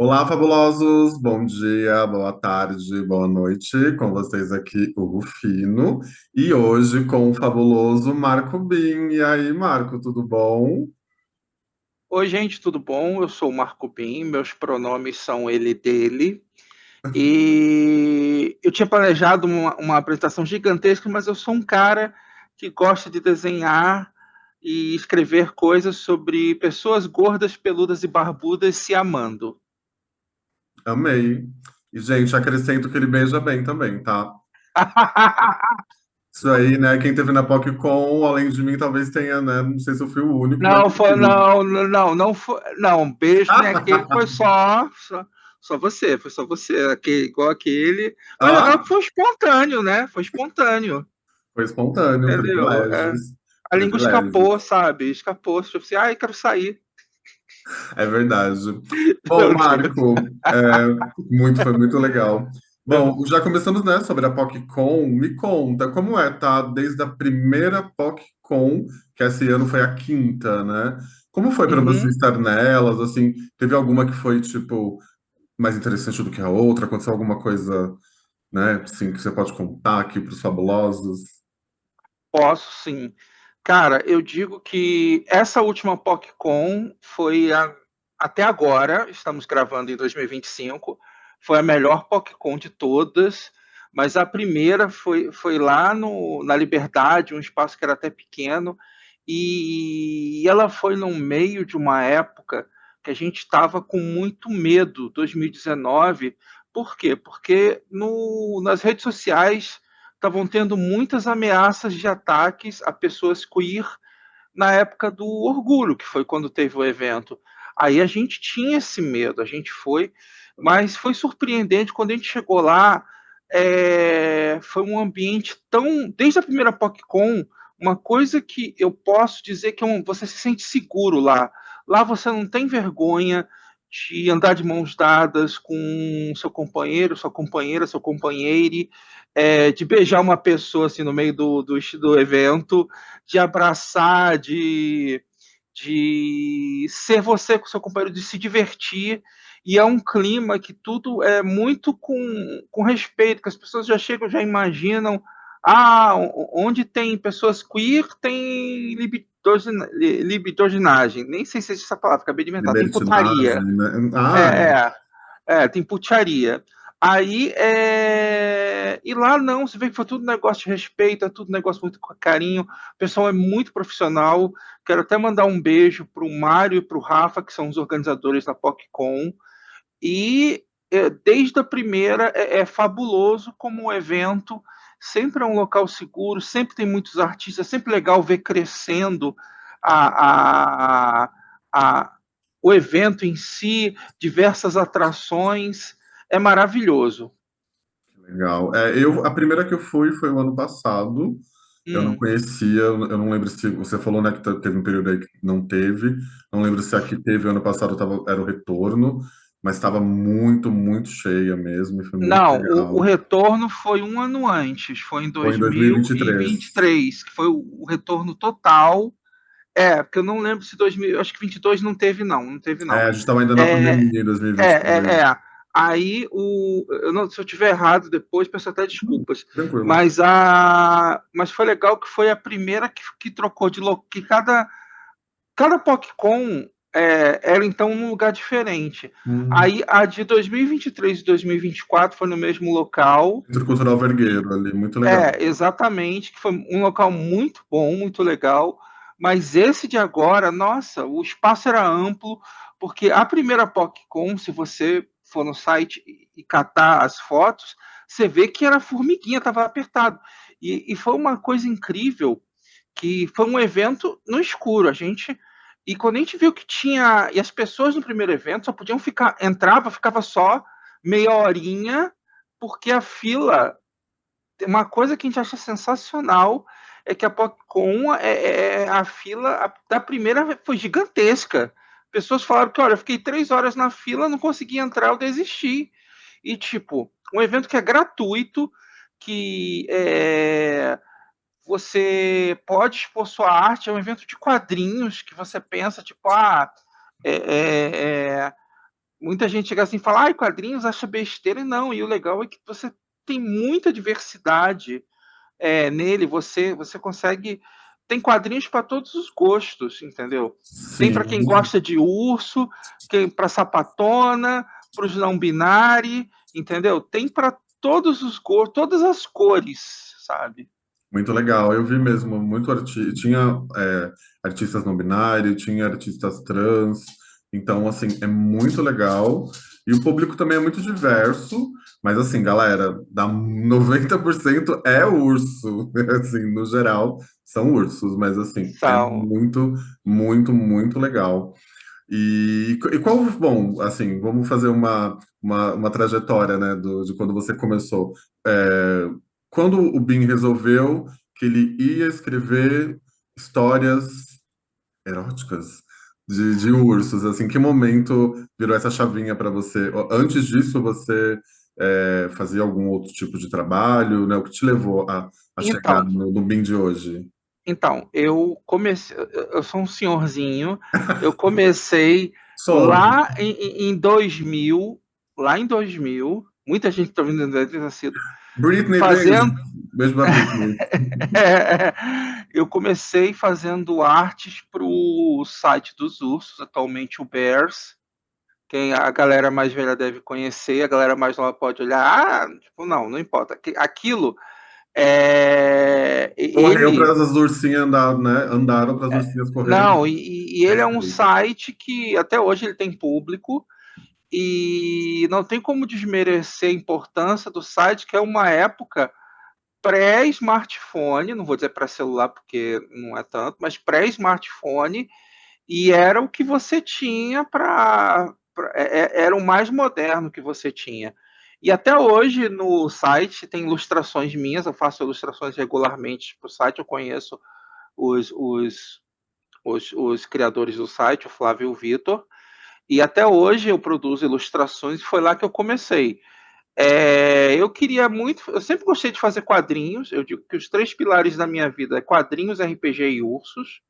Olá, fabulosos! Bom dia, boa tarde, boa noite. Com vocês aqui, o Rufino. E hoje com o fabuloso Marco Bin. E aí, Marco, tudo bom? Oi, gente, tudo bom? Eu sou o Marco Bin, meus pronomes são ele, dele. E eu tinha planejado uma apresentação gigantesca, mas eu sou um cara que gosta de desenhar e escrever coisas sobre pessoas gordas, peludas e barbudas se amando. Amei. E, gente, acrescento que ele beija bem também, tá? Isso aí, né? Quem teve na PocCon, além de mim, talvez tenha, né? Não sei se eu fui o único, mas Não, foi, enfim. não, não, não foi, não, beijo nem aquele, foi só você, foi só você, aquele, igual aquele. Mas legal Ah, que foi espontâneo, né? Foi espontâneo. foi espontâneo, Entendeu? É. privilégios. A língua Privilégios. escapou, sabe? Escapou. Tipo assim, ai, quero sair. É verdade. Bom, Marco, foi muito legal. Bom, já começando, né, sobre a PocCon, me conta como é, tá? Desde a primeira PocCon, que esse ano foi a quinta, né? Como foi para você Uhum. estar nelas? Assim, teve alguma que foi, tipo, mais interessante do que a outra? Aconteceu alguma coisa, né, assim, que você pode contar aqui para os fabulosos? Posso sim. Cara, eu digo que essa última PocCon foi até agora, estamos gravando em 2025, foi a melhor PocCon de todas, mas a primeira foi lá na Liberdade, um espaço que era até pequeno, e ela foi no meio de uma época que a gente estava com muito medo, 2019. Por quê? Porque nas redes sociais estavam tendo muitas ameaças de ataques a pessoas queer na época do orgulho, que foi quando teve o evento. Aí a gente tinha esse medo, a gente foi, mas foi surpreendente quando a gente chegou lá. Foi um ambiente tão. Desde a primeira PocCon, uma coisa que eu posso dizer que você se sente seguro lá. Lá você não tem vergonha de andar de mãos dadas com seu companheiro, sua companheira, seu companheiro, de beijar uma pessoa assim no meio do evento, de abraçar, de ser você com seu companheiro, de se divertir. E é um clima que tudo é muito com respeito, que as pessoas já chegam, já imaginam. Ah, onde tem pessoas queer, tem libidinagem. Nem sei se é essa palavra, acabei de inventar. Tem putaria. Libertinagem, né? É, Ah, tem putaria. Aí, e lá não, você vê que foi tudo negócio de respeito, é tudo negócio muito com carinho, o pessoal é muito profissional. Quero até mandar um beijo para o Mário e para o Rafa, que são os organizadores da PocCon, e desde a primeira é fabuloso como o evento, sempre é um local seguro, sempre tem muitos artistas, sempre legal ver crescendo a, a, a, o evento em si, diversas atrações, é maravilhoso. legal. A primeira que eu fui foi o ano passado. Eu não Hum. conhecia, eu não lembro se você falou, né, que teve um período aí que não teve. Não lembro se aqui teve ano passado era o retorno, mas estava muito, muito cheia mesmo e foi muito Não, o legal. retorno foi um ano antes, foi em Foi em dois mil e 2023. vinte e três, que foi o retorno total. Porque eu não lembro se 2000, acho que 22 não teve, não, não teve, É, não. a gente estava ainda na É, pandemia em 2022. é. Aí, se eu tiver errado depois, peço até desculpas. Tranquilo. Mas foi legal que foi a primeira que trocou de local, que cada PocCon era então num lugar diferente. Hum. Aí a de 2023 e 2024 foi no mesmo local. Centro Cultural Vergueiro ali, muito legal. Exatamente, que foi um local muito bom, muito legal. Mas esse de agora, nossa, o espaço era amplo, porque a primeira PocCon, se você for no site e catar as fotos, você vê que era formiguinha, estava apertado. E foi uma coisa incrível, que foi um evento no escuro. E quando a gente viu que tinha. E as pessoas no primeiro evento só podiam ficar. Ficava só meia horinha, porque a fila, uma coisa que a gente acha sensacional é que a PocCon, a fila da primeira foi gigantesca. Pessoas falaram que, olha, eu fiquei 3 horas na fila, não consegui entrar, eu desisti. E, tipo, um evento que é gratuito, que você pode expor sua arte, é um evento de quadrinhos que você pensa, tipo, é, é, é, muita gente chega assim e fala, ai, quadrinhos acha besteira, e não, e o legal é que você tem muita diversidade nele, você consegue. Tem quadrinhos para todos os gostos, entendeu? Tem para quem Sim, gosta de urso, para sapatona, para os não binários, entendeu? Tem para todos os gostos, todas as cores, sabe? muito legal. Eu vi mesmo muito tinha artistas não binários, tinha artistas trans. Então, assim, é muito legal. E o público também é muito diverso. Mas, assim, galera, dá 90% é urso. Assim, no geral, são ursos. Mas, assim, é São. muito, muito, muito legal. E qual, bom, assim, vamos fazer uma trajetória, né, de quando você começou. É, quando o Bin resolveu que ele ia escrever histórias eróticas de ursos, assim, que momento virou essa chavinha para você? Antes disso, você fazia algum outro tipo de trabalho, né? O que te levou a chegar Então, no Bin de hoje? eu comecei, eu sou um senhorzinho, eu comecei Some. lá em 2000, lá em 2000, muita gente está vindo deve ter nascido, Britney, beijo. fazendo. Beijo pra Britney. Eu comecei fazendo artes para o site dos ursos, atualmente o Bears. Quem a galera mais velha deve conhecer, a galera mais nova pode olhar, tipo, não, não importa. Aquilo Correu para ele. as ursinhas andar, né? Andaram para as ursinhas correrem. Não, e ele é um Perfeito. site que até hoje ele tem público e não tem como desmerecer a importância do site, que é uma época pré-smartphone, não vou dizer para celular porque não é tanto, mas pré-smartphone, e era o que você tinha era o mais moderno que você tinha. E até hoje no site tem ilustrações minhas, eu faço ilustrações regularmente para o site, eu conheço os, os, os criadores do site, o Flávio e o Vitor, e até hoje eu produzo ilustrações e foi lá que eu comecei. Eu queria muito, eu sempre gostei de fazer quadrinhos. Eu digo que os três pilares da minha vida é quadrinhos, RPG e ursos.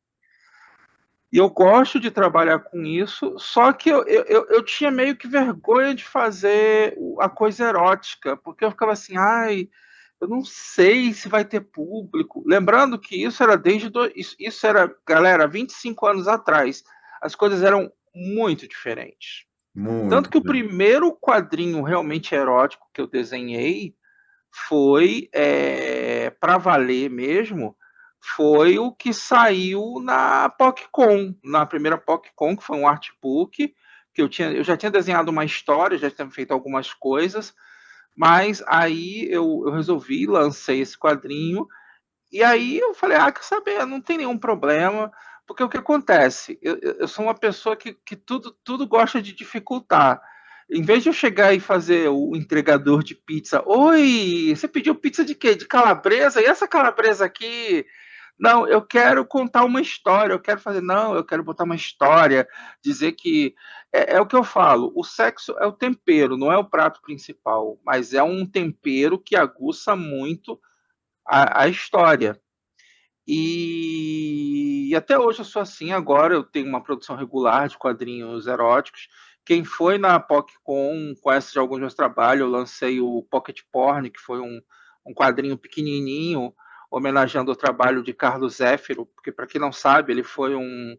E eu gosto de trabalhar com isso, só que eu tinha meio que vergonha de fazer a coisa erótica, porque eu ficava assim, ai, eu não sei se vai ter público. Lembrando que isso era isso era, galera, 25 anos atrás. As coisas eram muito diferentes. Tanto Muito, que o né? primeiro quadrinho realmente erótico que eu desenhei foi para valer mesmo, foi o que saiu na PocCon, na primeira PocCon, que foi um artbook, que eu já tinha desenhado uma história, já tinha feito algumas coisas, mas aí eu resolvi, lancei esse quadrinho, e aí eu falei, quer saber, não tem nenhum problema, porque o que acontece? Eu sou uma pessoa que tudo gosta de dificultar. Em vez de eu chegar e fazer o entregador de pizza, oi, você pediu pizza de quê? De calabresa? E essa calabresa aqui? Não, eu quero contar uma história, eu quero fazer, não, eu quero botar uma história, dizer que é o que eu falo, o sexo é o tempero, não é o prato principal, mas é um tempero que aguça muito a história. E até hoje eu sou assim. Agora eu tenho uma produção regular de quadrinhos eróticos. Quem foi na PocCon conhece de alguns meus trabalhos. Eu lancei o Pocket Porn, que foi um quadrinho pequenininho, homenageando o trabalho de Carlos Zéfiro, porque, para quem não sabe, ele foi um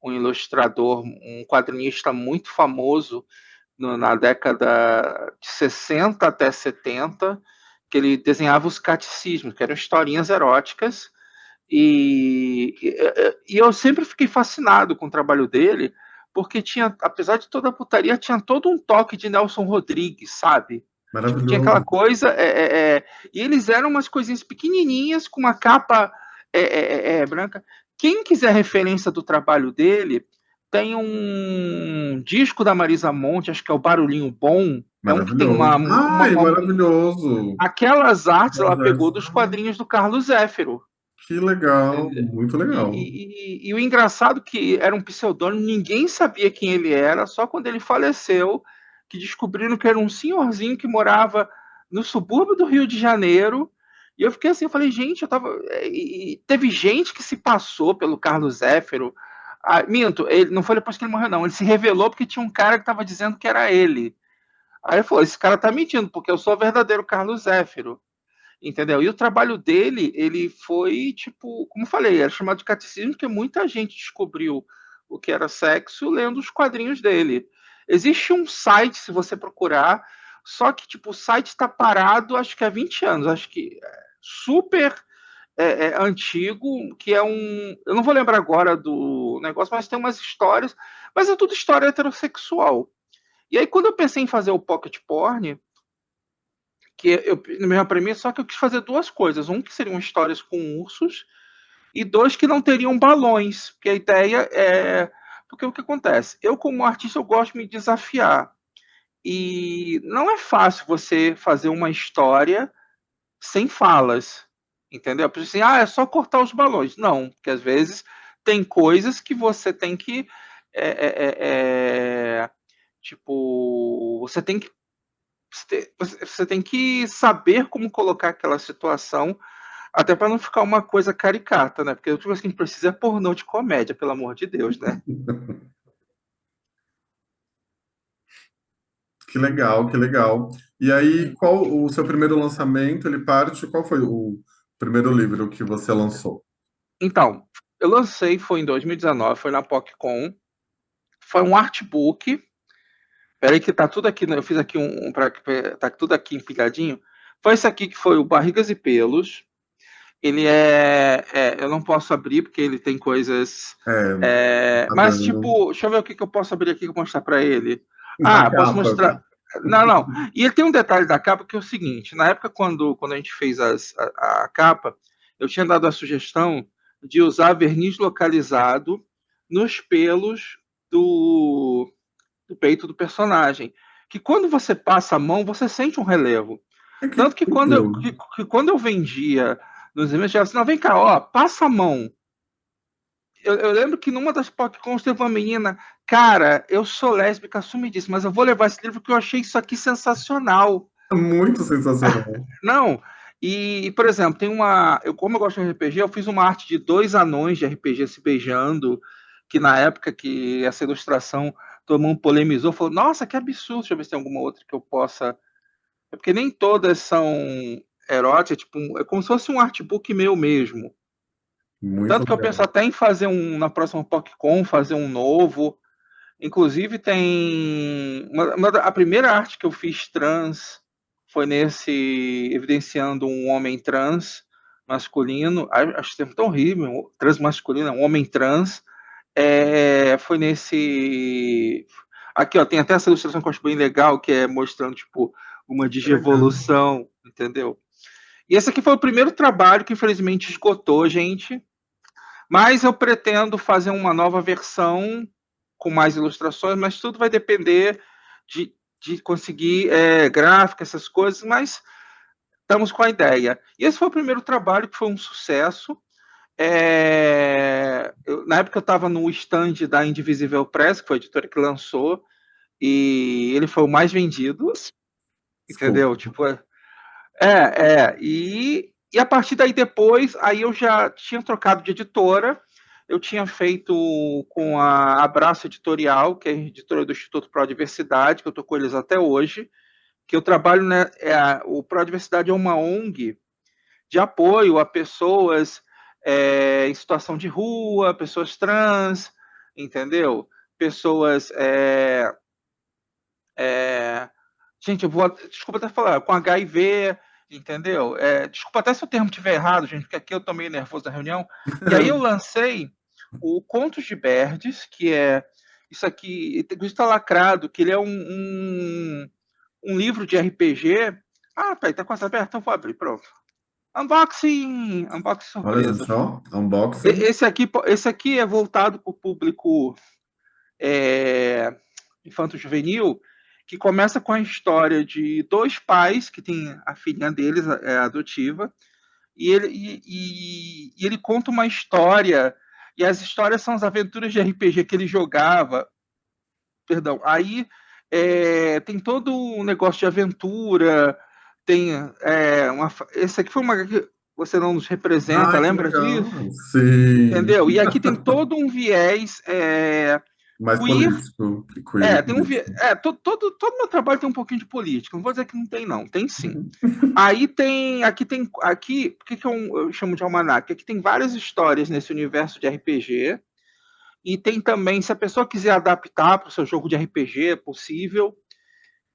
ilustrador, um quadrinista muito famoso na década de 60 até 70, que ele desenhava os catecismos, que eram historinhas eróticas, e eu sempre fiquei fascinado com o trabalho dele, porque tinha, apesar de toda a putaria, tinha todo um toque de Nelson Rodrigues, sabe? Tipo, tinha aquela Maravilhoso. coisa. E eles eram umas coisinhas pequenininhas, com uma capa branca. Quem quiser referência do trabalho dele, tem um disco da Marisa Monte, acho que é o Barulhinho Bom. É um que tem Maravilhoso. Ai, maravilhoso. aquelas artes ela pegou dos Ai, quadrinhos do Carlos Zéfiro. que legal, muito legal. E o engraçado que era um pseudônimo, ninguém sabia quem ele era, só quando ele faleceu, que descobriram que era um senhorzinho que morava no subúrbio do Rio de Janeiro. E eu fiquei assim, eu falei, gente, eu tava. E teve gente que se passou pelo Carlos Zéfiro, Minto, ele não foi depois que ele morreu, não. Ele se revelou porque tinha um cara que estava dizendo que era ele. Aí ele falou: esse cara tá mentindo, porque eu sou o verdadeiro Carlos Zéfiro. Entendeu? E o trabalho dele, ele foi, tipo, como eu falei, era chamado de catecismo, porque muita gente descobriu o que era sexo lendo os quadrinhos dele. Existe um site, se você procurar, só que, tipo, o site está parado, acho que há 20 anos, acho que super antigo, que é um. Eu não vou lembrar agora do negócio, mas tem umas histórias, mas é tudo história heterossexual. E aí, quando eu pensei em fazer o pocket porn, que eu, na minha premissa, só que eu quis fazer duas coisas. Um que seriam histórias com ursos, e dois que não teriam balões. Porque a ideia é. Porque o que acontece? Eu, como artista, eu gosto de me desafiar. E não é fácil você fazer uma história sem falas. Entendeu? Porque assim, é só cortar os balões. Não, porque às vezes tem coisas que você tem que. É, é, tipo, você tem que saber como colocar aquela situação, até para não ficar uma coisa caricata, né? Porque a última coisa que a gente precisa é pornô de comédia, pelo amor de Deus, né? Que legal, que legal. E aí, qual o seu primeiro lançamento? Ele parte, qual foi o primeiro livro que você lançou? Então, eu lancei, foi em 2019, foi na PocCon, foi um artbook. Peraí que tá tudo aqui, né? Eu fiz aqui tá tudo aqui empilhadinho. Foi esse aqui que foi o Barrigas e Pelos. Ele eu não posso abrir porque ele tem coisas. É, tá Mas, dando. tipo, deixa eu ver o que, que eu posso abrir aqui e mostrar para ele. A Posso capa. mostrar. Não, não. E ele tem um detalhe da capa que é o seguinte: na época, quando a gente fez a capa, eu tinha dado a sugestão de usar verniz localizado nos pelos do, do peito do personagem. Que quando você passa a mão, você sente um relevo. É que Tanto que quando eu, tudo. que quando eu vendia nos eventos, eu assim, não, vem cá, ó, passa a mão. Eu lembro que numa das PocCons teve uma menina, cara, eu sou lésbica, assumidíssima, mas eu vou levar esse livro porque eu achei isso aqui sensacional. É muito sensacional. Não, por exemplo, como eu gosto de RPG, eu fiz uma arte de dois anões de RPG se beijando, que na época que essa ilustração todo mundo polemizou, falou, nossa, que absurdo, deixa eu ver se tem alguma outra que eu possa. É porque nem todas são eróticas, é como se fosse um artbook meu mesmo. Muito Tanto que eu penso legal. até em fazer na próxima PocCon, fazer um novo. Inclusive tem a primeira arte que eu fiz trans foi nesse evidenciando um homem trans masculino. Acho termo tão horrível, trans masculino, um homem trans. Foi nesse aqui, ó, tem até essa ilustração que eu acho bem legal, que é mostrando tipo uma Que legal. digievolução, entendeu? E esse aqui foi o primeiro trabalho que infelizmente esgotou, gente. Mas eu pretendo fazer uma nova versão com mais ilustrações, mas tudo vai depender de conseguir gráfico, essas coisas, mas estamos com a ideia. E esse foi o primeiro trabalho que foi um sucesso. Na época eu estava no stand da Indivisível Press, que foi a editora que lançou, e ele foi o mais vendido, entendeu? Desculpa. Tipo, e a partir daí depois, aí eu já tinha trocado de editora, eu tinha feito com a Abraço Editorial, que é a editora do Instituto Pro Diversidade, que eu estou com eles até hoje, que eu trabalho, né, o Pro Diversidade é uma ONG de apoio a pessoas em situação de rua, pessoas trans, entendeu? Pessoas gente, desculpa até falar, com HIV, entendeu? Desculpa até se o termo estiver errado, gente, porque aqui eu tô meio nervoso na reunião. E aí eu lancei o Contos de Berdes, que é isso aqui, está lacrado, que ele é um livro de RPG. Tá com essa aberta, então vou abrir, pronto. Unboxing Olha surpresa. só, unboxing. Esse aqui é voltado para o público infanto-juvenil, que começa com a história de dois pais que têm a filhinha deles adotiva, e ele conta uma história, e as histórias são as aventuras de RPG que ele jogava. Perdão, aí tem todo um negócio de aventura, tem esse aqui foi uma Você Não Nos Representa, Ai, que lembra disso? legal. Sim. Entendeu? E aqui tem todo um viés Mais queer. político, queer e Tem um político. todo meu trabalho tem um pouquinho de política. Não vou dizer que não tem, não. Tem sim. Uhum. Por que eu chamo de almanac? Aqui tem várias histórias nesse universo de RPG. E tem também, se a pessoa quiser adaptar para o seu jogo de RPG, é possível.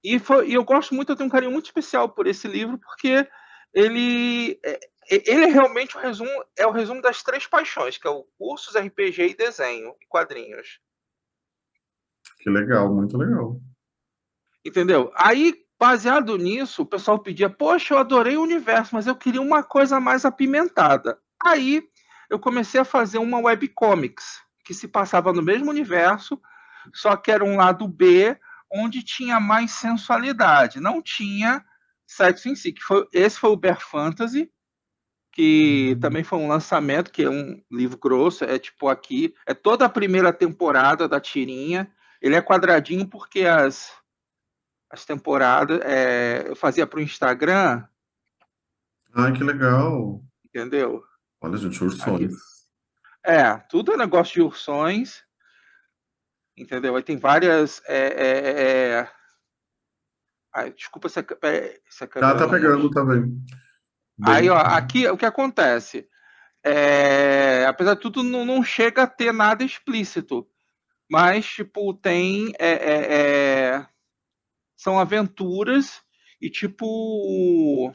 E eu gosto muito, eu tenho um carinho muito especial por esse livro, porque ele é realmente o resumo das três paixões, que é o cursos, RPG e desenho, e quadrinhos. Que legal, muito legal. Entendeu? Aí, baseado nisso, o pessoal pedia, poxa, eu adorei o universo, mas eu queria uma coisa mais apimentada. Aí eu comecei a fazer uma webcomics, que se passava no mesmo universo, só que era um lado B, onde tinha mais sensualidade. Não tinha sexo em si, esse foi o Bear Fantasy, que Uhum. também foi um lançamento, que é um livro grosso, é tipo aqui, é toda a primeira temporada da tirinha. Ele é quadradinho porque as temporadas eu fazia para o Instagram, Ai, que legal. entendeu? Olha, gente, Aqui, ursões. tudo é negócio de ursões, entendeu? Aí tem várias. Ai, desculpa se a câmera Tá não pegando, mostra. tá vendo? Aí, Bem. ó, aqui o que acontece? Apesar de tudo, não chega a ter nada explícito, mas tipo tem são aventuras e tipo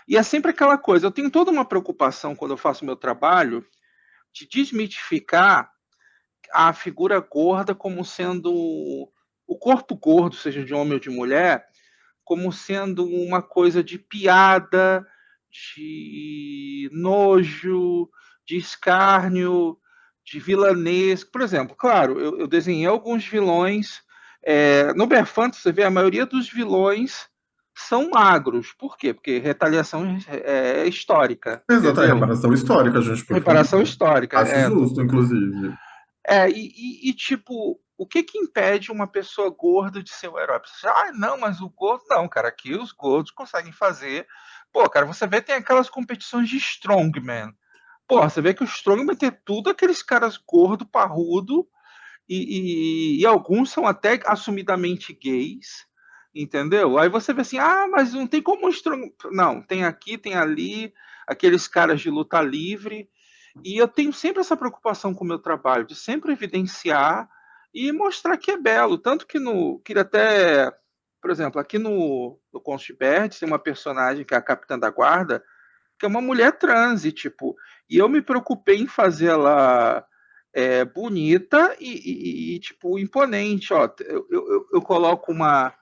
e é sempre aquela coisa. Eu tenho toda uma preocupação quando eu faço meu trabalho de desmitificar a figura gorda como sendo o corpo gordo, seja de homem ou de mulher, como sendo uma coisa de piada, de nojo, de escárnio, de vilanesco. Por exemplo, claro, eu desenhei alguns vilões. No Berfanto, você vê a maioria dos vilões são magros. Por quê? Porque retaliação é histórica, Exato, é entendeu? reparação histórica, gente, por Reparação favor. histórica. Acho justo, inclusive. Tipo, o que que impede uma pessoa gorda de ser o herói? Você, não, mas o gordo. Não, cara, aqui os gordos conseguem fazer. Pô, cara, você vê, tem aquelas competições de strongman. Pô, você vê que o strongman tem tudo aqueles caras gordo, parrudo, e alguns são até assumidamente gays, entendeu? Aí você vê assim, mas não tem como o strong. Não, tem aqui, tem ali, aqueles caras de luta livre. E eu tenho sempre essa preocupação com o meu trabalho, de sempre evidenciar e mostrar que é belo. Tanto que queria até, por exemplo, aqui no Contos de Bert, tem uma personagem que é a Capitã da Guarda, que é uma mulher trans, e eu me preocupei em fazê-la bonita tipo, imponente. Ó, eu coloco uma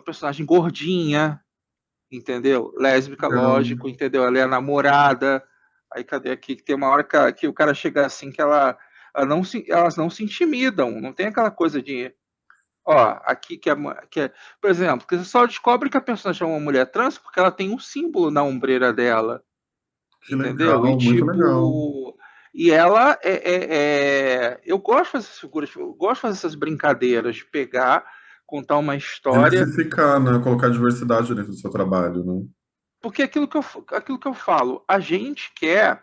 personagem gordinha, entendeu? Lésbica, Legal. lógico, entendeu? Ela é a namorada. Aí cadê aqui? Que tem uma hora que o cara chega assim que elas não se intimidam. Não tem aquela coisa de. Ó, aqui por exemplo, que você só descobre que a personagem é uma mulher trans porque ela tem um símbolo na ombreira dela, Que entendeu? E legal, muito legal. tipo. E ela eu gosto de fazer essas figuras, eu gosto de fazer essas brincadeiras, de pegar, contar uma história. Diversificar, né? Colocar diversidade dentro do seu trabalho, né? Porque aquilo que eu falo, a gente quer.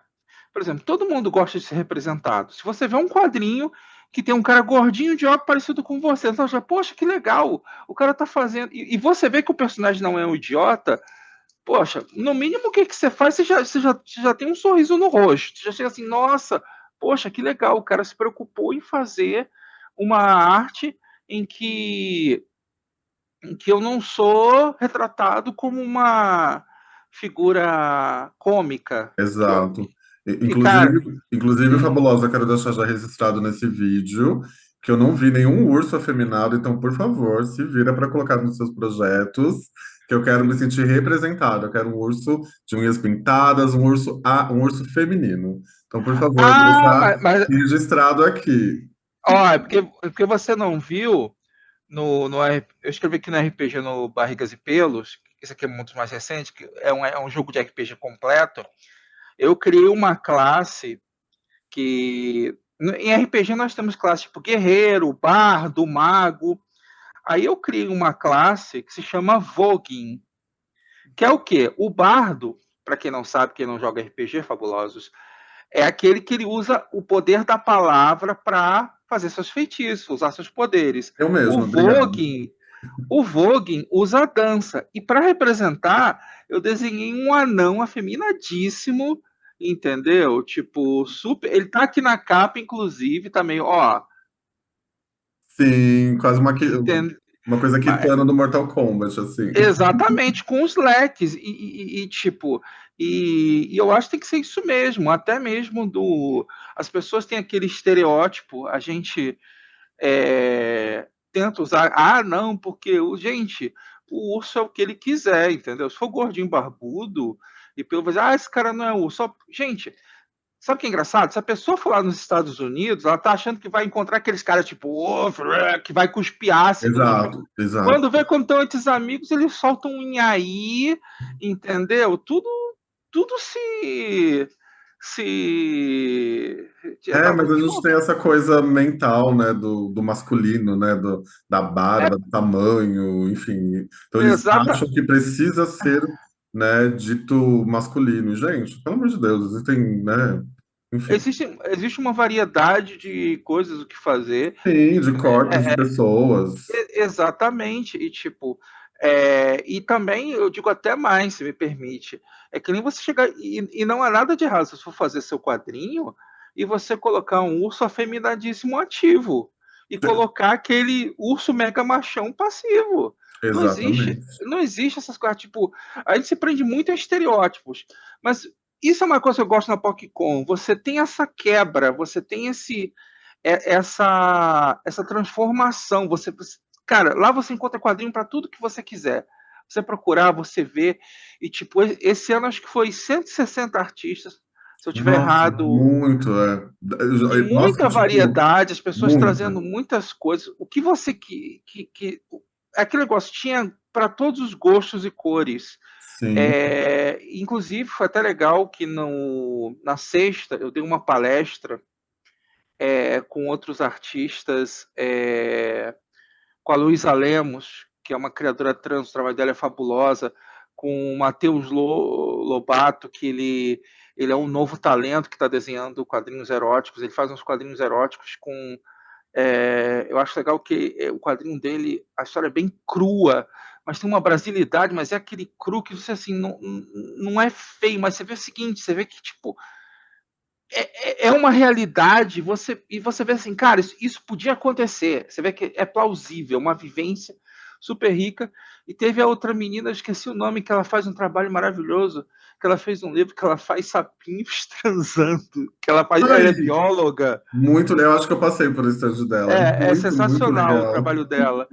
Por exemplo, todo mundo gosta de ser representado. Se você vê um quadrinho que tem um cara gordinho de óculos parecido com você, você acha, poxa, que legal, o cara tá fazendo. E você vê que o personagem não é um idiota, poxa, no mínimo o que, que você faz, você já tem um sorriso no rosto. Você já chega assim, nossa, poxa, que legal, o cara se preocupou em fazer uma arte em que eu não sou retratado como uma figura cômica. Exato. Cara, Inclusive, Fabulosa, quero deixar já registrado nesse vídeo que eu não vi nenhum urso afeminado, então, por favor, se vira para colocar nos seus projetos, que eu quero me sentir representado. Eu quero um urso de unhas pintadas, um urso feminino. Então, por favor, deixar registrado aqui. é porque você não viu eu escrevi aqui no RPG no Barrigas e Pelos, esse aqui é muito mais recente, que é um jogo de RPG completo. Eu criei uma classe que. Em RPG nós temos classes tipo guerreiro, bardo, mago. Aí eu criei uma classe que se chama Voguing, que é o quê? O bardo para quem não sabe, quem não joga RPG, Fabulosos, é aquele que ele usa o poder da palavra para fazer seus feitiços, usar seus poderes. Eu O mesmo, obrigado. Vogue, o Vogue usa a dança. E para representar, eu desenhei um anão afeminadíssimo, entendeu? Tipo, super. Ele tá aqui na capa, inclusive, tá meio, ó. Sim, quase Entende? uma coisa kitana do Mortal Kombat, assim. Exatamente, com os leques. Tipo, e eu acho que tem que ser isso mesmo, até mesmo do. As pessoas têm aquele estereótipo, a gente tenta usar. Ah, não, porque gente, o urso é o que ele quiser, entendeu? Se for gordinho barbudo, e pelo dizer, esse cara não é urso. Gente, sabe o que é engraçado? Se a pessoa for lá nos Estados Unidos, ela tá achando que vai encontrar aqueles caras tipo, que vai cuspir ácido no Exato, exato. quando vê quando estão entre os amigos, eles soltam um inhaí, entendeu? Tudo se É, mas a de gente novo, tem essa coisa mental, né, do masculino, né, da é barba, do tamanho, enfim. Então eles exata. acham que precisa ser, né, dito masculino. Gente, pelo amor de Deus, existem, né, enfim. Existe uma variedade de coisas o que fazer. Sim, de corpos de pessoas. Exatamente, e tipo, e também eu digo até mais, se me permite, é que nem você chegar, e não há nada de errado se você for fazer seu quadrinho e você colocar um urso afeminadíssimo ativo e colocar aquele urso mega machão passivo. Não existe, Exatamente. não existe essas coisas, tipo, a gente se prende muito a estereótipos, mas isso é uma coisa que eu gosto na PocCon, você tem essa quebra, você tem essa transformação. Cara, lá você encontra quadrinho para tudo que você quiser. Você procurar, você vê. E, tipo, esse ano acho que foi 160 artistas, se eu tiver Nossa, errado, muito, é. e Nossa, muita tipo, variedade, as pessoas muita. trazendo muitas coisas. O que você aquele negócio tinha para todos os gostos e cores. Sim. Inclusive, foi até legal que na sexta eu dei uma palestra com outros artistas, com a Luísa Lemos, que é uma criadora trans, o trabalho dela é fabulosa, com o Matheus Lobato, que ele é um novo talento que está desenhando quadrinhos eróticos, ele faz uns quadrinhos eróticos com. Eu acho legal que o quadrinho dele, a história é bem crua, mas tem uma brasilidade, mas é aquele cru que você assim, não é feio, mas você vê o seguinte, você vê que tipo é uma realidade, e você vê assim, cara, isso podia acontecer. Você vê que é plausível, uma vivência super rica. E teve a outra menina, eu esqueci o nome, que ela faz um trabalho maravilhoso, que ela fez um livro que ela faz sapinhos transando, ela é Ai, bióloga. muito legal. Eu acho que eu passei por esse estágio dela. É É muito, muito sensacional o legal. trabalho dela.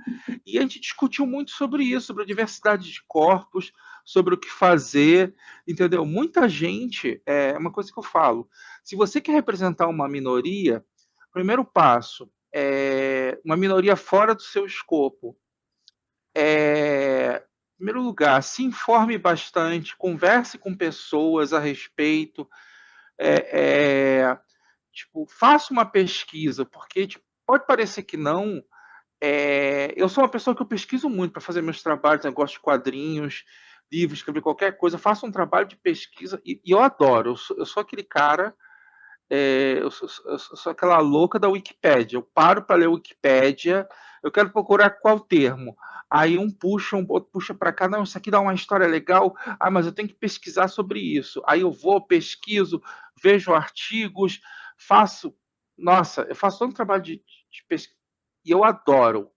E a gente discutiu muito sobre isso, sobre a diversidade de corpos, sobre o que fazer, entendeu? Muita gente, é uma coisa que eu falo, se você quer representar uma minoria, primeiro passo é uma minoria fora do seu escopo. Em primeiro lugar, se informe bastante, converse com pessoas a respeito, é, é, tipo, faça uma pesquisa, porque tipo, pode parecer que não, eu sou uma pessoa que eu pesquiso muito para fazer meus trabalhos, eu gosto de quadrinhos, livros, escrever qualquer coisa, eu faço um trabalho de pesquisa e eu adoro. Eu sou aquele cara, eu sou aquela louca da Wikipédia. Eu paro para ler a Wikipédia, eu quero procurar qual termo. Aí um puxa, um outro puxa para cá, não, isso aqui dá uma história legal, mas eu tenho que pesquisar sobre isso. Aí eu vou, pesquiso, vejo artigos, faço. Nossa, eu faço todo um trabalho de pesquisa. E eu adoro.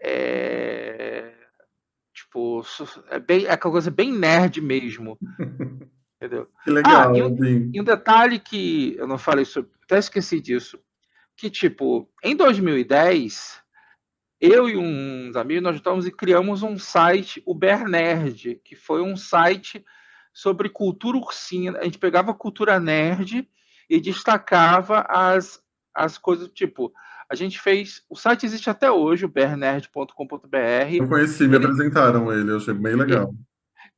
é, tipo, é aquela coisa bem nerd mesmo, entendeu? Que legal, E um assim. detalhe que eu não falei sobre, até esqueci disso, que tipo, em 2010, eu e uns amigos, nós juntamos e criamos um site, o Bear Nerd, que foi um site sobre cultura ursina. A gente pegava a cultura nerd e destacava as coisas, tipo, a gente fez, o site existe até hoje, o bearnerd.com.br. Eu conheci, me Ele, apresentaram ele, eu achei bem legal.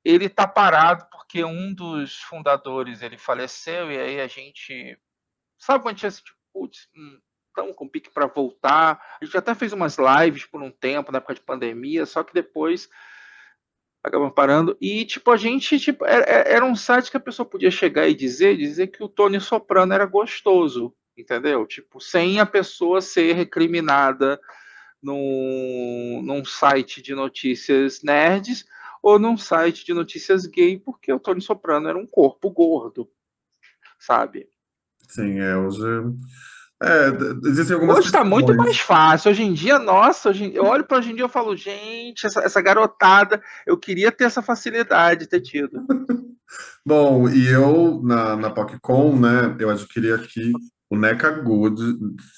ele tá parado porque um dos fundadores, ele faleceu e aí a gente, sabe quando a gente assim, tipo, putz, estamos com pique para voltar. A gente até fez umas lives por um tempo, na época de pandemia, só que depois acabamos parando. E, tipo, a gente, tipo, era um site que a pessoa podia chegar e dizer que o Tony Soprano era gostoso, entendeu? Tipo, sem a pessoa ser recriminada num site de notícias nerds ou num site de notícias gay, porque o Tony Soprano era um corpo gordo, sabe? Sim, hoje. Existem algumas Hoje está muito mais questões. fácil. Hoje em dia, nossa, eu olho para hoje em dia e falo, gente, essa garotada, eu queria ter essa facilidade, ter tido. Bom, e eu, na PocCon, né, eu adquiri aqui o NECA Goods,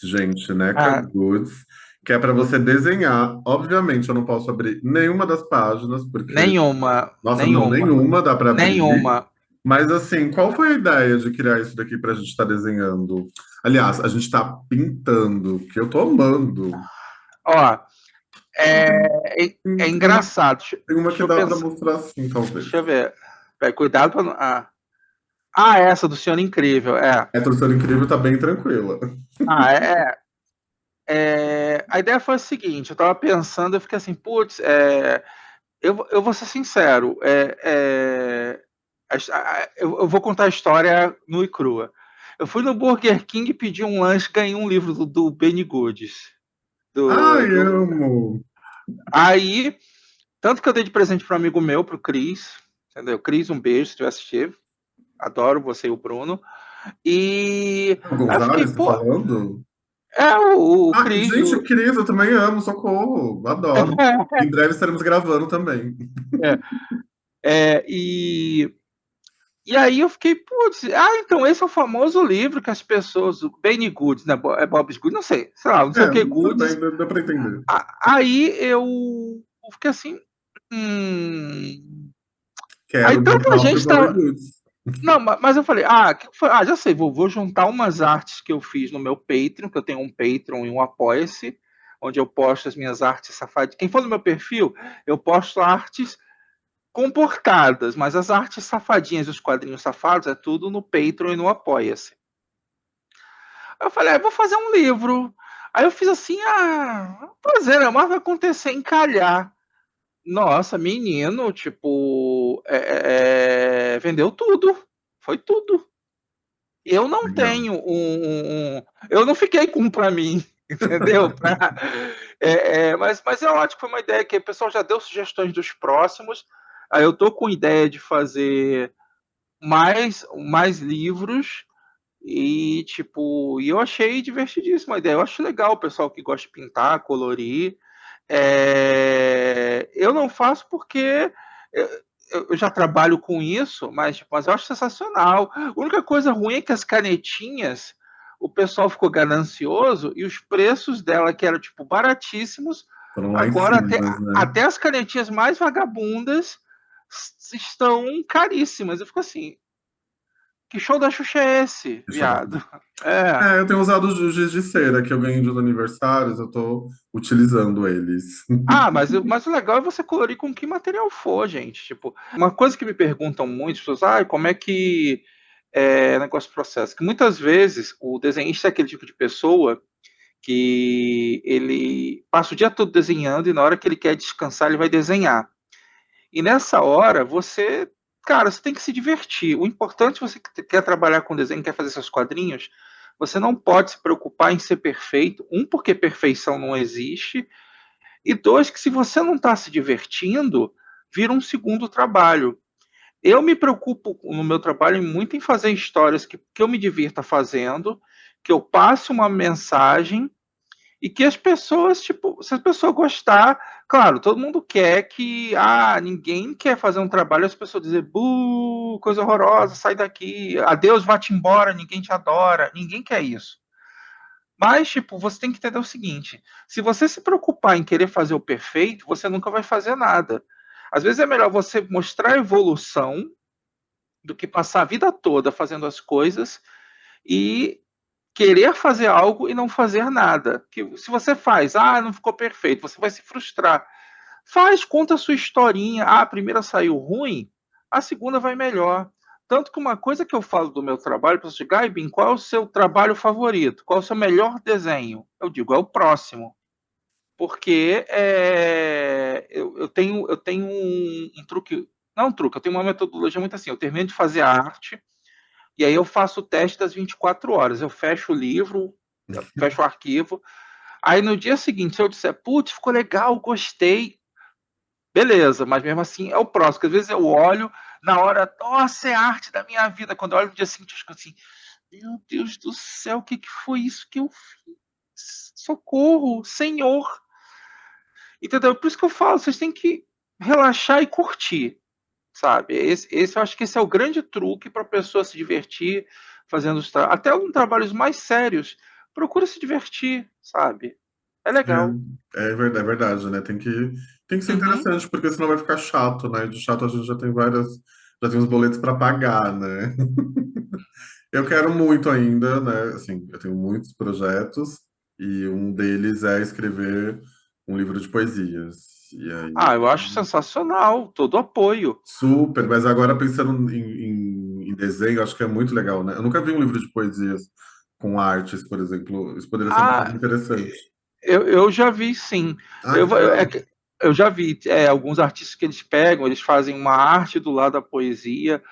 gente, NECA Ah, Goods, que é para você desenhar. Obviamente, eu não posso abrir nenhuma das páginas, porque, nenhuma, nossa, não, nenhuma, nenhuma dá para abrir. nenhuma. Mas, assim, qual foi a ideia de criar isso daqui para a gente estar desenhando? Aliás, a gente está pintando, que eu tô amando. Ó, Ah, é, é tem uma, engraçado. tem uma Deixa que eu dá para pensar. mostrar assim, talvez. Deixa eu ver. Cuidado para não. Essa do Senhor Incrível. A Torcida Incrível tá bem tranquila. Ah, a ideia foi a seguinte: eu tava pensando, eu fiquei assim, putz, eu vou ser sincero, eu vou contar a história nua e crua. Eu fui no Burger King, pedi um lanche, ganhei um livro do Benny Goods. Ai, Do... amo! Aí, tanto que eu dei de presente para um amigo meu, pro Cris, entendeu? Cris, um beijo, se tiver assistido. Adoro você e o Bruno. E O aí eu fiquei, Gonzalez, tá pô, falando? o Ah, Cris. gente, Cris, eu também amo, socorro, adoro. Em breve estaremos gravando também. É, e aí eu fiquei, putz, então esse é o famoso livro que as pessoas, o Benny Goods, né? É Bob's Goods, não sei lá, não sei o que, Tudo bem, Goods. dá pra entender. Aí eu fiquei assim, hum... Aí Quero o meu tanta próprio gente Bobby tá. Goods. Não, mas eu falei, que foi? Já sei, vou juntar umas artes que eu fiz no meu Patreon, que eu tenho um Patreon e um Apoia-se, onde eu posto as minhas artes safadinhas. Quem for no meu perfil, eu posto artes comportadas, mas as artes safadinhas e os quadrinhos safados é tudo no Patreon e no Apoia-se. Aí eu falei, vou fazer um livro. Aí eu fiz assim, fazer, mas vai acontecer encalhar. Nossa, menino, tipo, vendeu tudo. Foi tudo. Eu não Legal. tenho eu não fiquei com um para mim, entendeu? Mas é ótimo, foi uma ideia que o pessoal já deu sugestões dos próximos. Aí eu tô com ideia de fazer mais livros e tipo, e eu achei divertidíssima a ideia. Eu acho legal o pessoal que gosta de pintar, colorir. Eu não faço porque eu, eu já trabalho com isso, mas eu acho sensacional. A única coisa ruim é que as canetinhas, o pessoal ficou ganancioso e os preços dela, que eram tipo baratíssimos, Foram lá em agora até, cima, né? até as canetinhas mais vagabundas estão caríssimas. Eu fico assim, que show da Xuxa é esse, Deixa eu dar. viado? É. Eu tenho usado os giz de cera que eu ganhei dos aniversários, eu tô utilizando eles. Mas o legal é você colorir com que material for, gente. Tipo, uma coisa que me perguntam muito, as pessoas, como é que negócio de processo? Que muitas vezes o desenhista é aquele tipo de pessoa que ele passa o dia todo desenhando e na hora que ele quer descansar, ele vai desenhar. E nessa hora, cara, você tem que se divertir. O importante, se você quer trabalhar com desenho, quer fazer seus quadrinhos, você não pode se preocupar em ser perfeito. Porque perfeição não existe. E dois, que se você não está se divertindo, vira um segundo trabalho. Eu me preocupo no meu trabalho muito em fazer histórias que eu me divirta fazendo, que eu passe uma mensagem e que as pessoas, tipo, se a pessoa gostar, claro, todo mundo quer que, ninguém quer fazer um trabalho, as pessoas dizem, coisa horrorosa, sai daqui, adeus, vá-te embora, ninguém te adora, ninguém quer isso. Mas, tipo, você tem que entender o seguinte: se você se preocupar em querer fazer o perfeito, você nunca vai fazer nada. Às vezes é melhor você mostrar a evolução do que passar a vida toda fazendo as coisas e querer fazer algo e não fazer nada. Que se você faz, não ficou perfeito, você vai se frustrar. Faz, conta a sua historinha. A primeira saiu ruim, a segunda vai melhor. Tanto que uma coisa que eu falo do meu trabalho, para você, Gaibin, qual é o seu trabalho favorito? Qual é o seu melhor desenho? Eu digo, é o próximo. Porque eu tenho um truque, não um truque, eu tenho uma metodologia muito assim, eu termino de fazer a arte, e aí eu faço o teste das 24 horas, eu fecho o livro, eu fecho o arquivo, aí no dia seguinte, se eu disser, putz, ficou legal, gostei, beleza, mas mesmo assim é o próximo, porque às vezes eu olho, na hora, nossa, é a arte da minha vida, quando eu olho no dia seguinte, eu fico assim, meu Deus do céu, o que foi isso que eu fiz? Socorro, Senhor! Entendeu? Por isso que eu falo, vocês têm que relaxar e curtir, sabe? Eu acho que esse é o grande truque para a pessoa se divertir fazendo até um trabalhos mais sérios. Procura se divertir, sabe? É legal. É verdade, né? Tem que ser Uhum. interessante, porque senão vai ficar chato, né? De chato a gente já tem os boletos para pagar, né? Eu quero muito ainda, né? Assim, eu tenho muitos projetos e um deles é escrever um livro de poesias. E Ah, aí, eu acho sensacional, todo apoio. super, mas agora pensando em desenho, acho que é muito legal, né? Eu nunca vi um livro de poesias com artes, por exemplo. Isso poderia ser uma coisa Ah, interessante. eu já vi, sim. Ah, Eu, que é legal. que- eu já vi alguns artistas que eles pegam, eles fazem uma arte do lado da poesia,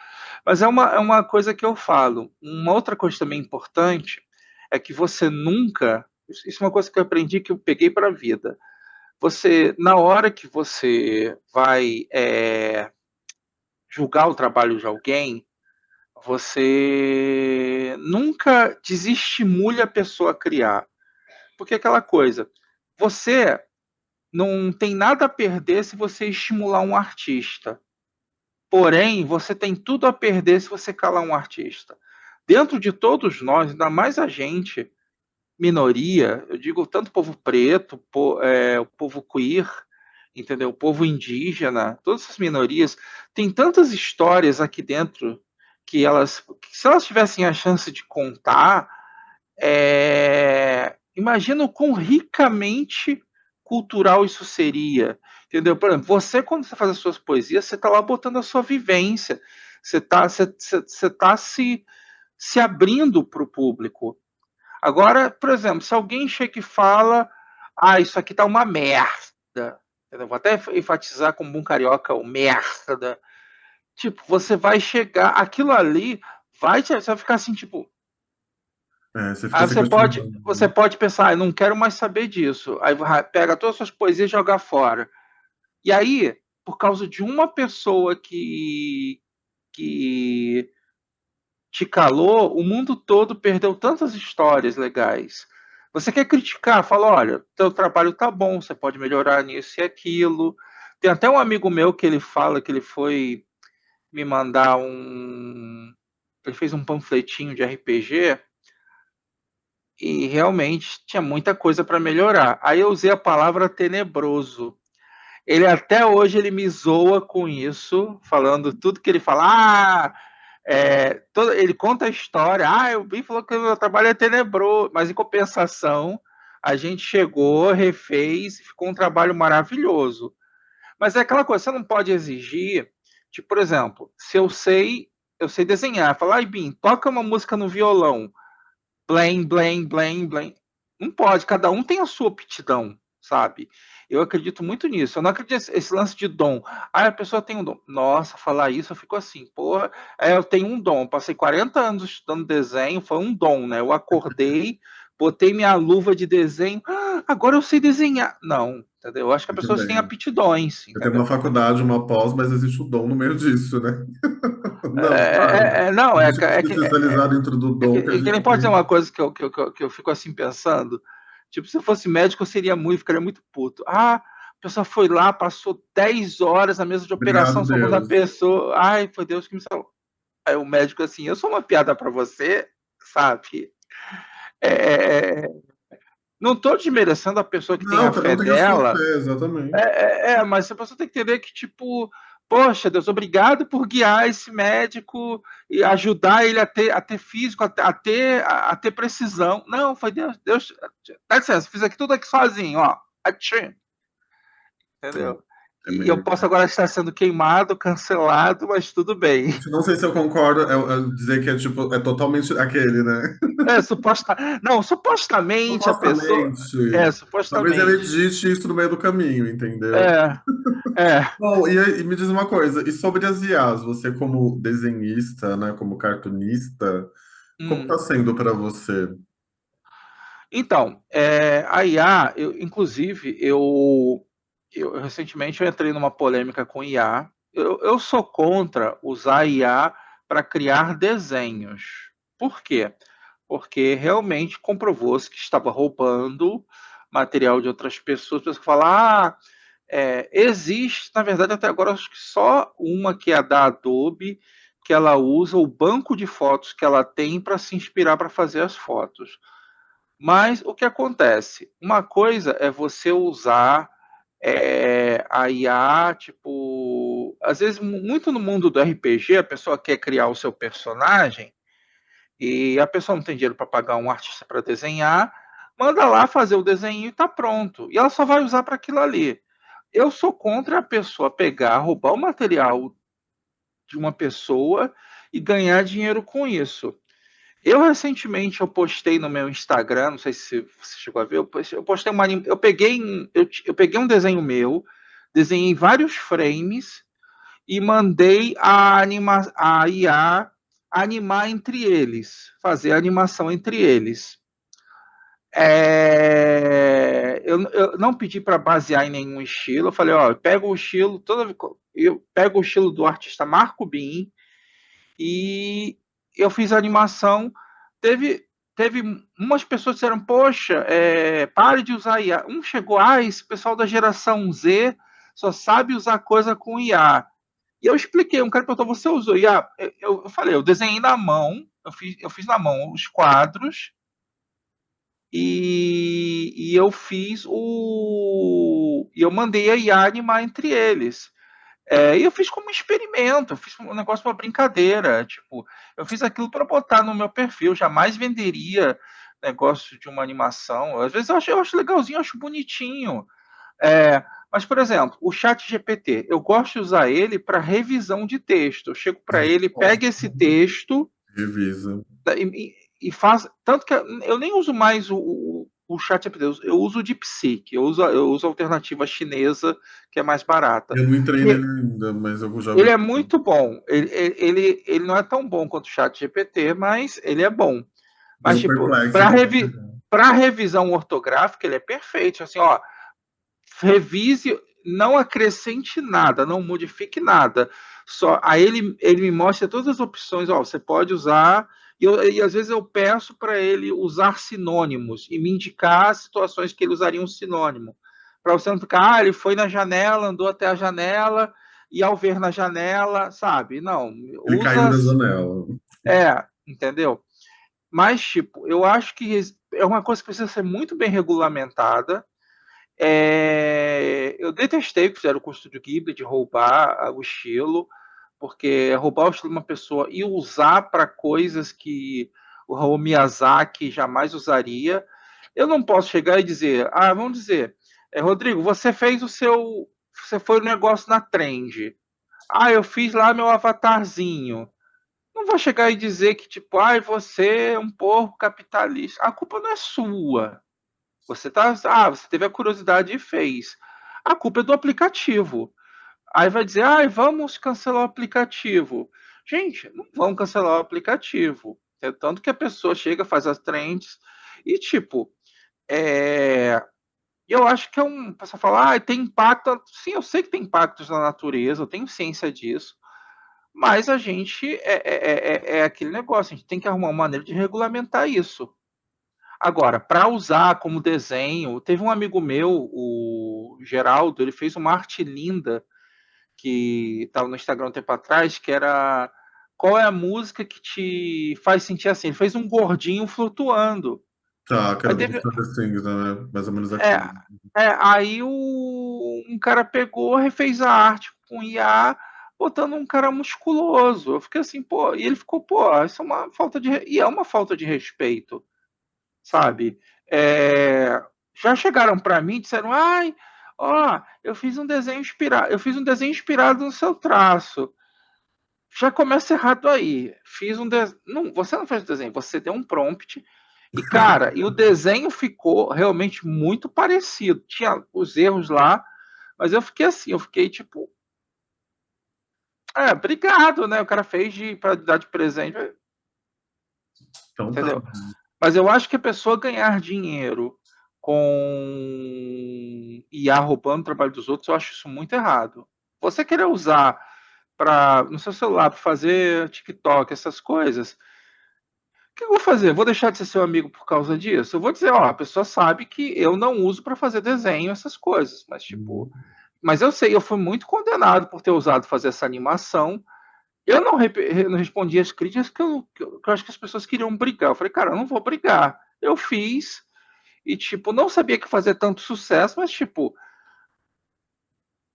mas é uma coisa que eu falo. Uma outra coisa também importante é que você nunca. Isso é uma coisa que eu aprendi que eu peguei para a vida. Você, na hora que você vai julgar o trabalho de alguém, você nunca desestimule a pessoa a criar. Porque é aquela coisa, você não tem nada a perder se você estimular um artista. Porém, você tem tudo a perder se você calar um artista. Dentro de todos nós, ainda mais a gente, minoria, eu digo tanto o povo preto, o povo queer, entendeu? O povo indígena, todas essas minorias, tem tantas histórias aqui dentro que se elas tivessem a chance de contar, imagina o quão ricamente cultural isso seria, entendeu? Por exemplo, você, quando você faz as suas poesias, você está lá botando a sua vivência, você tá se abrindo para o público. Agora, por exemplo, se alguém chega e fala, isso aqui tá uma merda, eu vou até enfatizar como um carioca, o merda. Tipo, você vai chegar, aquilo ali você vai ficar assim, tipo, É, você fica aí se você questionando. pode pensar, eu não quero mais saber disso. Aí pega todas as suas poesias e joga fora. E aí, por causa de uma pessoa que te calou, o mundo todo perdeu tantas histórias legais. Você quer criticar, fala, olha, teu trabalho tá bom, você pode melhorar nisso e aquilo. Tem até um amigo meu que ele fala que ele foi me mandar ele fez um panfletinho de RPG e realmente tinha muita coisa para melhorar. Aí eu usei a palavra tenebroso. Ele até hoje ele me zoa com isso, falando tudo que ele fala. Ele conta a história. O Bi falou que o meu trabalho é tenebroso, mas em compensação, a gente chegou, refez e ficou um trabalho maravilhoso. Mas é aquela coisa, você não pode exigir, tipo, por exemplo, se eu sei desenhar, falar, Bim, toca uma música no violão, blém, blém, blém, blém. Não pode, cada um tem a sua aptidão, sabe? Eu acredito muito nisso. Eu não acredito nesse lance de dom. A pessoa tem um dom. Nossa, falar isso, eu fico assim, porra, eu tenho um dom. Passei 40 anos estudando desenho, foi um dom, né? Eu acordei, botei minha luva de desenho, agora eu sei desenhar. Não, entendeu? Eu acho que a Muito pessoa tem bem. aptidões, Eu tenho uma entendeu? faculdade, uma pós, mas existe o dom no meio disso, né? Não, claro. Não, A gente tem que se especializar dentro do dom que a que nem gente pode ser tem. uma coisa que eu fico assim pensando. Tipo, se eu fosse médico, eu ficaria muito puto. A pessoa foi lá, passou 10 horas na mesa de Obrigado, operação salvando a Deus. pessoa. Ai, foi Deus que me salvou. Aí o médico assim, eu sou uma piada para você, sabe? É, não tô desmerecendo a pessoa que tem Não, a cada fé um tem a sua dela, fé, exatamente. mas a pessoa tem que entender que, tipo, poxa, Deus, obrigado por guiar esse médico e ajudar ele a ter físico, a ter precisão. Não, foi Deus, dá licença, fiz aqui tudo aqui sozinho, ó. Atchim, entendeu? É E eu meio. posso agora estar sendo queimado, cancelado, mas tudo bem. Não sei se eu concordo, eu dizer que é tipo, é totalmente aquele, né? Não, supostamente a pessoa. Supostamente. Talvez ele Supostamente. edite isso no meio do caminho, entendeu? É, é. Bom, e me diz uma coisa, e sobre as IAs, você como desenhista, né, como cartunista, como está Hum. sendo para você? Então, a IA, inclusive, eu recentemente eu entrei numa polêmica com IA. Eu sou contra usar IA para criar desenhos. Por quê? Porque realmente comprovou-se que estava roubando material de outras pessoas. Pessoas que falam, existe, na verdade, até agora, acho que só uma que é a da Adobe, que ela usa o banco de fotos que ela tem para se inspirar para fazer as fotos. Mas o que acontece? Uma coisa é você usar a IA, tipo, às vezes, muito no mundo do RPG, a pessoa quer criar o seu personagem e a pessoa não tem dinheiro para pagar um artista para desenhar, manda lá fazer o desenho e está pronto. E ela só vai usar para aquilo ali. Eu sou contra a pessoa pegar, roubar o material de uma pessoa e ganhar dinheiro com isso. Eu recentemente eu postei no meu Instagram, não sei se você chegou a ver, eu postei eu peguei um desenho meu, desenhei vários frames e mandei a IA animar entre eles, fazer a animação entre eles. Eu não pedi para basear em nenhum estilo, eu falei, ó, eu pego o estilo do artista Marco Bin e eu fiz a animação. Teve, teve umas pessoas que disseram, poxa, pare de usar IA. Um chegou, esse pessoal da geração Z só sabe usar coisa com IA. E eu expliquei, um cara perguntou, você usou IA? Eu falei, eu desenhei na mão, eu fiz na mão os quadros, e eu fiz o. E eu mandei a IA animar entre eles. E eu fiz como um experimento, eu fiz um negócio, uma brincadeira. Tipo, eu fiz aquilo para botar no meu perfil, jamais venderia negócio de uma animação. Às vezes eu acho legalzinho, eu acho bonitinho. Mas, por exemplo, o chat GPT, eu gosto de usar ele para revisão de texto. Eu chego para ele, pega esse texto Revisa. e faz. Tanto que eu nem uso mais o chat GPT, eu uso o DeepSeek, eu uso a alternativa chinesa, que é mais barata. Eu não entrei E nele ainda, mas eu já ouvi ele é falar. muito bom. Ele não é tão bom quanto o chat GPT, mas ele é bom. Mas, Deu tipo, perplexo. para revisão ortográfica, ele é perfeito. Assim, ó, revise, não acrescente nada, não modifique nada. Só aí ele me mostra todas as opções. Ó, você pode usar. E às vezes eu peço para ele usar sinônimos e me indicar situações que ele usaria um sinônimo. Para você não ficar, ele foi na janela, andou até a janela, e ao ver na janela, sabe? Não, Ele caiu usa. da janela. Entendeu? Mas, tipo, eu acho que é uma coisa que precisa ser muito bem regulamentada. Eu detestei o que fizeram com o Estúdio Ghibli de roubar o estilo, porque roubar o estilo de uma pessoa e usar para coisas que o Hayao Miyazaki jamais usaria. Eu não posso chegar e dizer, vamos dizer, Rodrigo, você fez você foi o negócio na trend. Eu fiz lá meu avatarzinho. Não vou chegar e dizer que, tipo, você é um porco capitalista. A culpa não é sua. Você teve a curiosidade e fez. A culpa é do aplicativo. Aí vai dizer, vamos cancelar o aplicativo. Gente, não vamos cancelar o aplicativo. É tanto que a pessoa chega, faz as trends e, tipo, eu acho que a pessoa fala, tem impacto. Sim, eu sei que tem impactos na natureza, eu tenho ciência disso. Mas a gente é aquele negócio, a gente tem que arrumar uma maneira de regulamentar isso. Agora, para usar como desenho, teve um amigo meu, o Geraldo, ele fez uma arte linda que estava no Instagram um tempo atrás, que era qual é a música que te faz sentir assim? Ele fez um gordinho flutuando. Tá, que Aí era do teve, Stranger Things, né? Mais ou menos é, aquilo. aí um cara pegou, refez a arte com IA, botando um cara musculoso. Eu fiquei assim, pô, e ele ficou, pô, isso é uma falta e é uma falta de respeito, sabe? É, já chegaram para mim e disseram, Ó, eu fiz um desenho inspirado no seu traço. Já começa errado aí. Fiz um desenho. Não, você não fez o desenho, você deu um prompt. E, cara, e o desenho ficou realmente muito parecido. Tinha os erros lá, mas eu fiquei assim, eu fiquei tipo. Obrigado, né? O cara fez para dar de presente, Então tá. entendeu? Mas eu acho que a pessoa ganhar dinheiro com IA roubando o trabalho dos outros, eu acho isso muito errado. Você querer usar no seu celular para fazer TikTok, essas coisas, o que eu vou fazer? Vou deixar de ser seu amigo por causa disso? Eu vou dizer, ó, a pessoa sabe que eu não uso para fazer desenho, essas coisas, mas tipo, mas eu sei, eu fui muito condenado por ter usado fazer essa animação. Eu não respondi as críticas que eu acho que as pessoas queriam brigar. Eu falei, cara, eu não vou brigar. Eu fiz e, tipo, não sabia que fazia tanto sucesso, mas, tipo,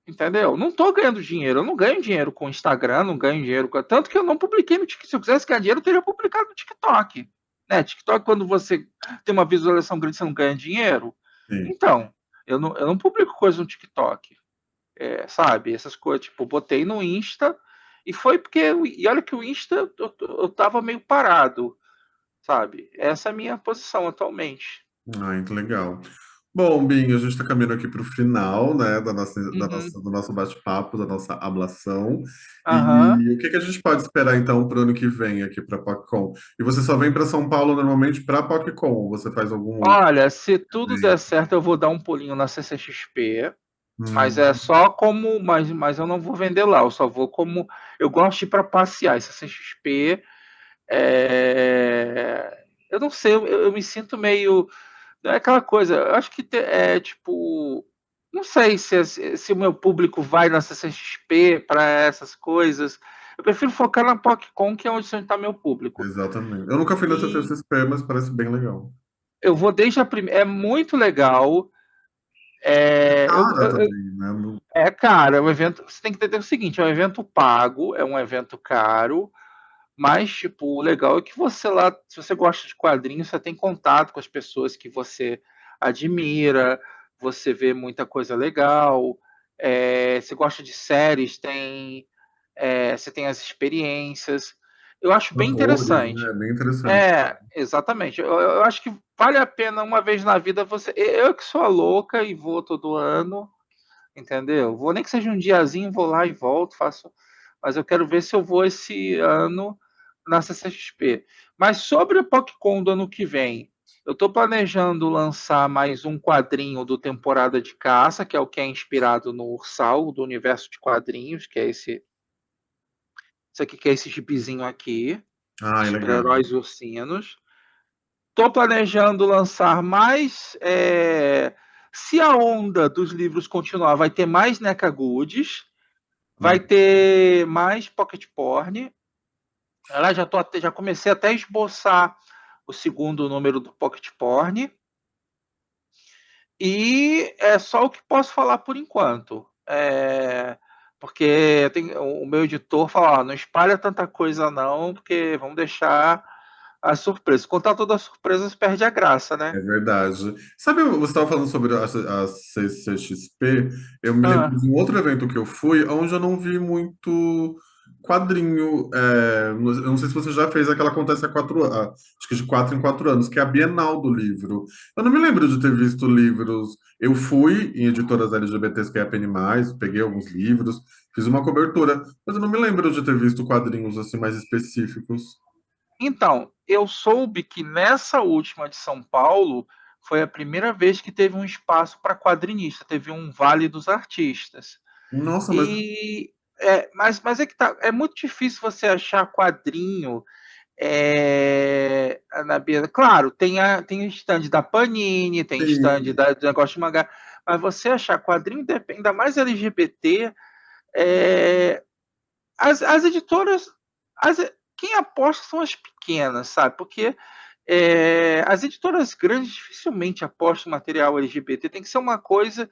entendeu? Não tô ganhando dinheiro. Eu não ganho dinheiro com o Instagram, não ganho dinheiro com. Tanto que eu não publiquei no TikTok. Se eu quisesse ganhar dinheiro, eu teria publicado no TikTok. Né? TikTok, quando você tem uma visualização grande, você não ganha dinheiro. Sim. Então, eu não publico coisa no TikTok. Sabe? Essas coisas, tipo, botei no Insta e foi porque. E olha que o Insta eu tava meio parado, sabe? Essa é a minha posição atualmente. Ai, que legal. Bom, Binho, a gente está caminhando aqui para o final, né, Uhum. do nosso bate-papo, da nossa ablação. Aham. E o que que a gente pode esperar, então, para o ano que vem aqui para a PocCon? E você só vem para São Paulo normalmente para a PocCon, ou você faz algum outro Olha, se tudo der evento? certo, eu vou dar um pulinho na CCXP, mas é Hum, só como. Mas eu não vou vender lá, eu só vou como. Eu gosto de ir para passear. CCXP. Eu não sei, eu me sinto meio. É aquela coisa, eu acho que é tipo. Não sei se o meu público vai na CCXP para essas coisas. Eu prefiro focar na PocCon, que é onde está meu público. exatamente. Eu nunca fui na E CCXP, mas parece bem legal. eu vou desde a primeira. É muito legal. É É, cara também, né? cara, é um evento. Você tem que entender o seguinte: é um evento pago, é um evento caro. Mas, tipo, o legal é que você lá, se você gosta de quadrinhos, você tem contato com as pessoas que você admira, você vê muita coisa legal. Você gosta de séries, você tem as experiências. Eu acho bem Atores, né? interessante. É bem interessante. Exatamente. Eu acho que vale a pena uma vez na vida você. Eu que sou a louca e vou todo ano, entendeu? Vou nem que seja um diazinho, vou lá e volto, faço. Mas eu quero ver se eu vou esse ano na CCXP. Mas sobre o PocCon do ano que vem, eu estou planejando lançar mais um quadrinho do Temporada de Caça, que é o que é inspirado no Ursal, do universo de quadrinhos, que é isso aqui que é esse gibizinho aqui, de Ai, legal. super-heróis ursinos. Estou planejando lançar mais. Se a onda dos livros continuar, vai ter mais NECA Goods, vai Hum. ter mais Pocket Porn. Já comecei até a esboçar o segundo número do Pocket Porn. E é só o que posso falar por enquanto. Porque o meu editor fala, não espalha tanta coisa não, porque vamos deixar a surpresa. Contar todas as surpresas perde a graça, né? É verdade. Sabe, você estava falando sobre a CCXP, eu me lembro Ah, de um outro evento que eu fui, onde eu não vi muito quadrinho. Eu não sei se você já fez aquela que acontece há 4 anos, acho que de 4 em 4 anos, que é a Bienal do Livro. Eu não me lembro de ter visto livros. Eu fui em editoras LGBTs que é a Penny+, peguei alguns livros, fiz uma cobertura, mas eu não me lembro de ter visto quadrinhos assim mais específicos. então, eu soube que nessa última de São Paulo foi a primeira vez que teve um espaço para quadrinista, teve um Vale dos Artistas. Nossa, mas Mas é que tá, é muito difícil você achar quadrinho na beira. Claro, tem stand da Panini, tem stand tem. do negócio de mangá, mas você achar quadrinho, depende, ainda mais LGBT, é, as editoras, as, quem aposta são as pequenas, sabe? Porque as editoras grandes dificilmente apostam em material LGBT. Tem que ser uma coisa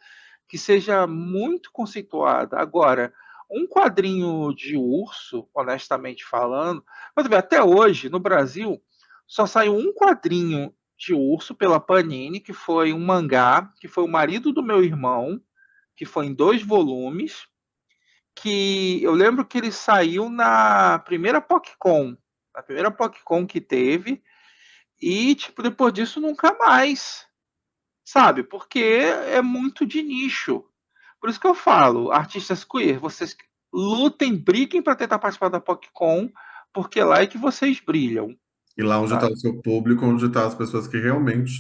que seja muito conceituada. Agora, um quadrinho de urso, honestamente falando, até hoje, no Brasil, só saiu um quadrinho de urso pela Panini, que foi um mangá, que foi o marido do meu irmão, que foi em 2 volumes, que eu lembro que ele saiu na primeira PocCon, que teve, e tipo, depois disso nunca mais, sabe? Porque é muito de nicho. Por isso que eu falo, artistas queer, vocês lutem, briguem para tentar participar da PocCon, porque lá é que vocês brilham, E lá onde está o sabe? seu público, onde estão as pessoas que realmente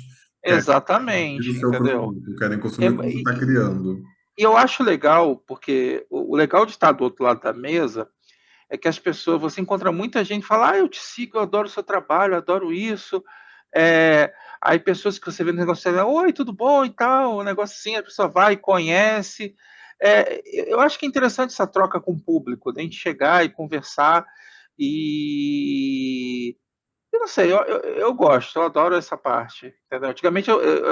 querem consumir o Exatamente, seu entendeu? produto, querem É, consumir o que você está e, criando. e eu acho legal, porque o legal de estar do outro lado da mesa é que as pessoas, você encontra muita gente que fala, eu te sigo, eu adoro o seu trabalho, eu adoro isso. É, aí pessoas que você vê no negócio, oi, tudo bom e tal, um negócio assim, a pessoa vai e conhece. Eu acho que é interessante essa troca com o público, né? A gente chegar e conversar e eu não sei, eu gosto, eu adoro essa parte. Entendeu? Antigamente,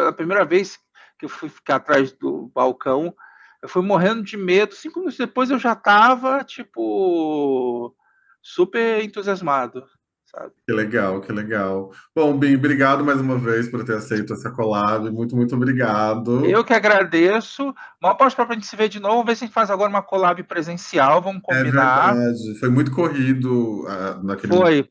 a primeira vez que eu fui ficar atrás do balcão, eu fui morrendo de medo. 5 minutos depois eu já estava, tipo, super entusiasmado, sabe? Que legal, que legal. Bom, Bim, obrigado mais uma vez por ter aceito essa collab. Muito, muito obrigado. Eu que agradeço. Mal posso para a gente se ver de novo. Vamos ver se a gente faz agora uma collab presencial. Vamos É combinar. verdade. Foi muito corrido, naquele momento. Foi.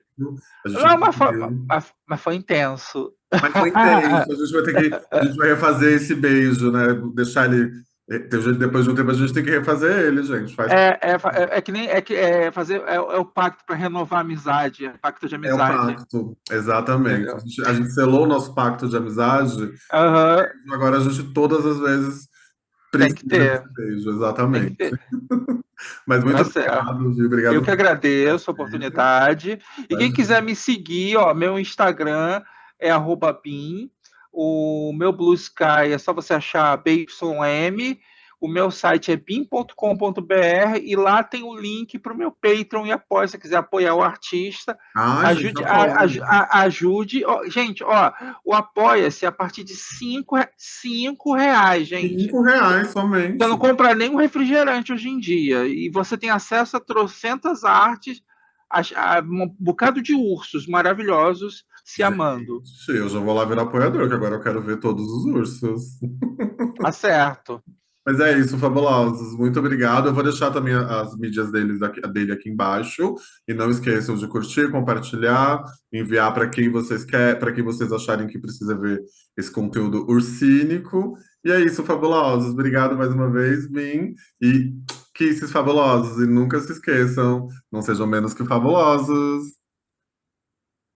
A gente Não, não mas foi, conseguiu. mas foi intenso. Mas foi intenso. A gente vai refazer esse beijo, né? Deixar ele. Depois de um tempo a gente tem que refazer ele, gente. Faz É que nem fazer é o pacto para renovar a amizade, é pacto de É o amizade, pacto, exatamente. entendeu? A gente selou o nosso pacto de amizade, Aham, agora a gente todas as vezes tem que precisa ter, desse beijo, tem que exatamente. ter. Mas muito Tá certo. obrigado, viu? Eu Obrigado que por ter agradeço a aceito. oportunidade. E quem Imagina. quiser me seguir, ó, meu Instagram é @bim. O meu Blue Sky é só você achar BYM. O meu site é bim.com.br e lá tem o link para o meu Patreon e apoia se você quiser apoiar o artista. Ai, gente, Ajude, apoio. ajude. Ó, gente, ó, o apoia-se a partir de cinco reais, gente. R$ 5 Você não somente. compra nem um refrigerante hoje em dia. E você tem acesso a trocentas artes, a um bocado de ursos maravilhosos se amando. Gente, eu já vou lá virar apoiador, que agora eu quero ver todos os ursos. Tá certo. Mas é isso, fabulosos. Muito obrigado. Eu vou deixar também as mídias dele aqui embaixo. E não esqueçam de curtir, compartilhar, enviar para quem vocês querem, para quem vocês acharem que precisa ver esse conteúdo ursínico. E é isso, fabulosos. Obrigado mais uma vez, Min. E kisses fabulosos. E nunca se esqueçam, não sejam menos que fabulosos.